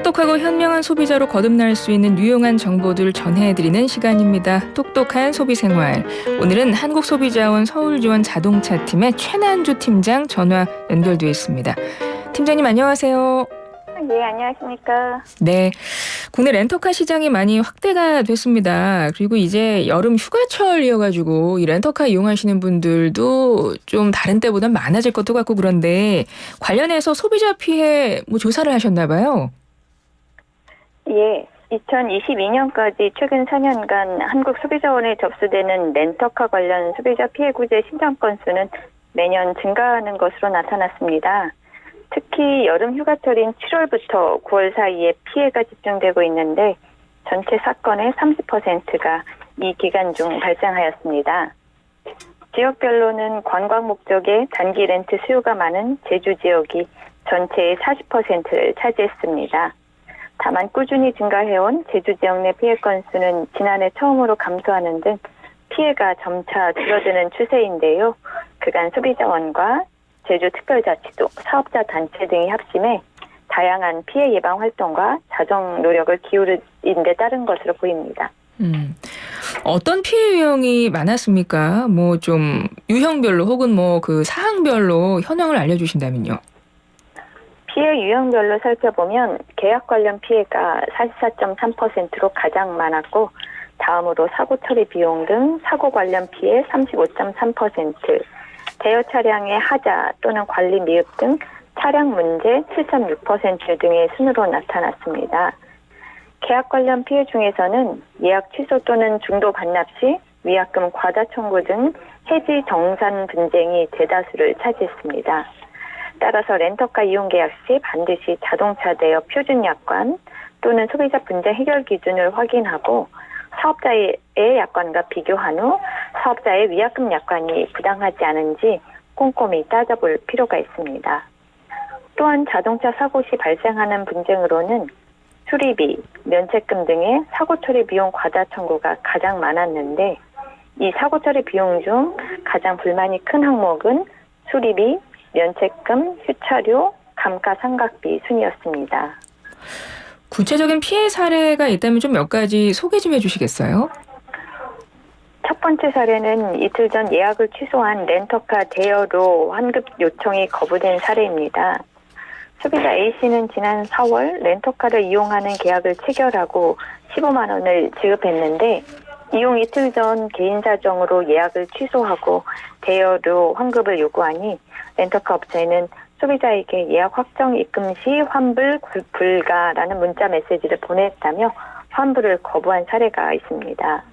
똑똑하고 현명한 소비자로 거듭날 수 있는 유용한 정보들 전해드리는 시간입니다. 똑똑한 소비생활. 오늘은 한국소비자원 서울지원 자동차팀의 최난주 팀장 전화 연결되어 있습니다. 팀장님 안녕하세요. 네, 안녕하십니까. 네, 국내 렌터카 시장이 많이 확대가 됐습니다. 그리고 이제 여름 휴가철이어가지고 이 렌터카 이용하시는 분들도 좀 다른 때보다 많아질 것도 같고 그런데 관련해서 소비자 피해 조사를 하셨나 봐요. 예, 2022년까지 최근 4년간 한국소비자원에 접수되는 렌터카 관련 소비자 피해 구제 신청 건수는 매년 증가하는 것으로 나타났습니다. 특히 여름 휴가철인 7월부터 9월 사이에 피해가 집중되고 있는데 전체 사건의 30%가 이 기간 중 발생하였습니다. 지역별로는 관광 목적의 단기 렌트 수요가 많은 제주 지역이 전체의 40%를 차지했습니다. 다만 꾸준히 증가해온 제주 지역 내 피해 건수는 지난해 처음으로 감소하는 등 피해가 점차 줄어드는 추세인데요. 그간 소비자원과 제주특별자치도, 사업자 단체 등이 합심해 다양한 피해 예방 활동과 자정 노력을 기울인 데 따른 것으로 보입니다. 어떤 피해 유형이 많았습니까? 좀 유형별로 혹은 그 사항별로 현황을 알려주신다면요. 피해 유형별로 살펴보면 계약 관련 피해가 44.3%로 가장 많았고 다음으로 사고 처리 비용 등 사고 관련 피해 35.3%, 대여 차량의 하자 또는 관리 미흡 등 차량 문제 7.6% 등의 순으로 나타났습니다. 계약 관련 피해 중에서는 예약 취소 또는 중도 반납 시 위약금 과다 청구 등 해지 정산 분쟁이 대다수를 차지했습니다. 따라서 렌터카 이용 계약 시 반드시 자동차 대여 표준 약관 또는 소비자 분쟁 해결 기준을 확인하고 사업자의 약관과 비교한 후 사업자의 위약금 약관이 부당하지 않은지 꼼꼼히 따져볼 필요가 있습니다. 또한 자동차 사고 시 발생하는 분쟁으로는 수리비, 면책금 등의 사고 처리 비용 과다 청구가 가장 많았는데 이 사고 처리 비용 중 가장 불만이 큰 항목은 수리비, 면책금, 휴차료, 감가상각비 순이었습니다. 구체적인 피해 사례가 있다면 좀 몇 가지 소개 좀 해주시겠어요? 첫 번째 사례는 이틀 전 예약을 취소한 렌터카 대여료 환급 요청이 거부된 사례입니다. 소비자 A씨는 지난 4월 렌터카를 이용하는 계약을 체결하고 15만 원을 지급했는데 이용 이틀 전 개인 사정으로 예약을 취소하고 대여료 환급을 요구하니 렌터카 업체는 소비자에게 예약 확정 입금 시 환불 불가라는 문자 메시지를 보냈다며 환불을 거부한 사례가 있습니다.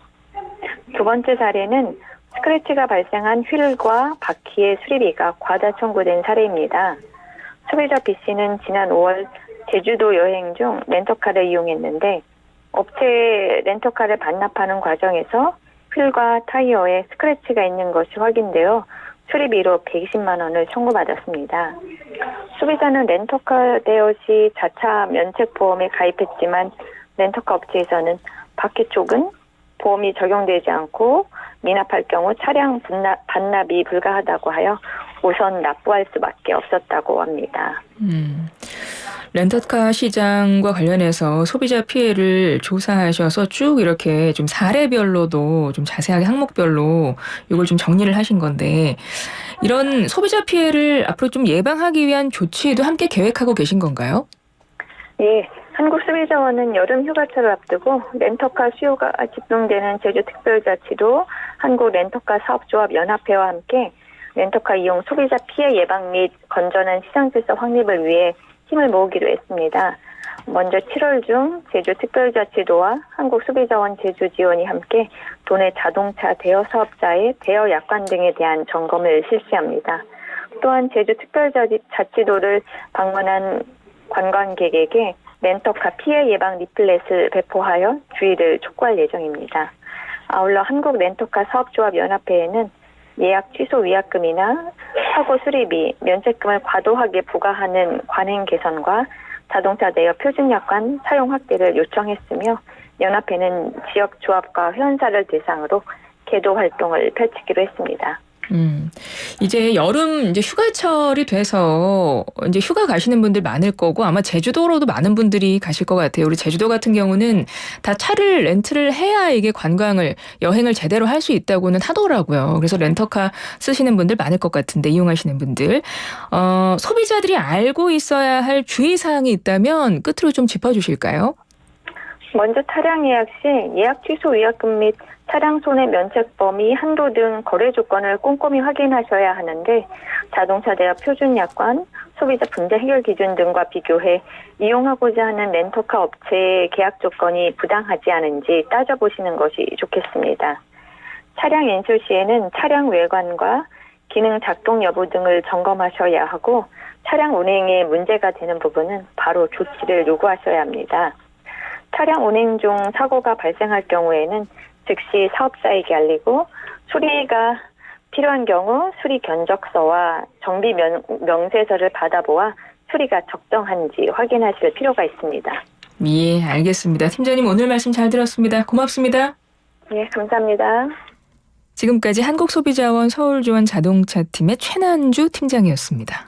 두 번째 사례는 스크래치가 발생한 휠과 바퀴의 수리비가 과다 청구된 사례입니다. 소비자 B씨는 지난 5월 제주도 여행 중 렌터카를 이용했는데 업체에 렌터카를 반납하는 과정에서 휠과 타이어에 스크래치가 있는 것이 확인되어 수리비로 120만 원을 청구받았습니다. 소비자는 렌터카 대여 시 자차 면책보험에 가입했지만 렌터카 업체에서는 바퀴 쪽은 보험이 적용되지 않고 미납할 경우 차량 반납이 불가하다고 하여 우선 납부할 수밖에 없었다고 합니다. 렌터카 시장과 관련해서 소비자 피해를 조사하셔서 쭉 이렇게 좀 사례별로도 좀 자세하게 항목별로 이걸 좀 정리를 하신 건데 이런 소비자 피해를 앞으로 좀 예방하기 위한 조치도 함께 계획하고 계신 건가요? 예, 한국소비자원은 여름 휴가철을 앞두고 렌터카 수요가 집중되는 제주특별자치도 한국렌터카 사업조합 연합회와 함께 렌터카 이용 소비자 피해 예방 및 건전한 시장 질서 확립을 위해 힘을 모으기로 했습니다. 먼저 7월 중 제주특별자치도와 한국소비자원 제주지원이 함께 도내 자동차 대여 사업자의 대여 약관 등에 대한 점검을 실시합니다. 또한 제주특별자치도를 방문한 관광객에게 렌터카 피해 예방 리플렛을 배포하여 주의를 촉구할 예정입니다. 아울러 한국렌터카 사업조합 연합회에는 예약 취소 위약금이나 사고 수리비, 면책금을 과도하게 부과하는 관행 개선과 자동차 대여 표준 약관 사용 확대를 요청했으며 연합회는 지역 조합과 회원사를 대상으로 계도 활동을 펼치기로 했습니다. 이제 여름 이제 휴가철이 돼서 이제 휴가 가시는 분들 많을 거고 아마 제주도로도 많은 분들이 가실 것 같아요. 우리 제주도 같은 경우는 다 차를 렌트를 해야 이게 여행을 제대로 할 수 있다고는 하더라고요. 그래서 렌터카 쓰시는 분들 많을 것 같은데 이용하시는 분들. 소비자들이 알고 있어야 할 주의사항이 있다면 끝으로 좀 짚어주실까요? 먼저 차량 예약 시 예약 취소 위약금 및 차량 손해 면책 범위, 한도 등 거래 조건을 꼼꼼히 확인하셔야 하는데 자동차 대여 표준 약관, 소비자 분쟁 해결 기준 등과 비교해 이용하고자 하는 렌터카 업체의 계약 조건이 부당하지 않은지 따져보시는 것이 좋겠습니다. 차량 인출 시에는 차량 외관과 기능 작동 여부 등을 점검하셔야 하고 차량 운행에 문제가 되는 부분은 바로 조치를 요구하셔야 합니다. 차량 운행 중 사고가 발생할 경우에는 즉시 사업자에게 알리고 수리가 필요한 경우 수리 견적서와 정비 명세서를 받아보아 수리가 적정한지 확인하실 필요가 있습니다. 예, 알겠습니다. 팀장님 오늘 말씀 잘 들었습니다. 고맙습니다. 예, 감사합니다. 지금까지 한국소비자원 서울조원 자동차팀의 최난주 팀장이었습니다.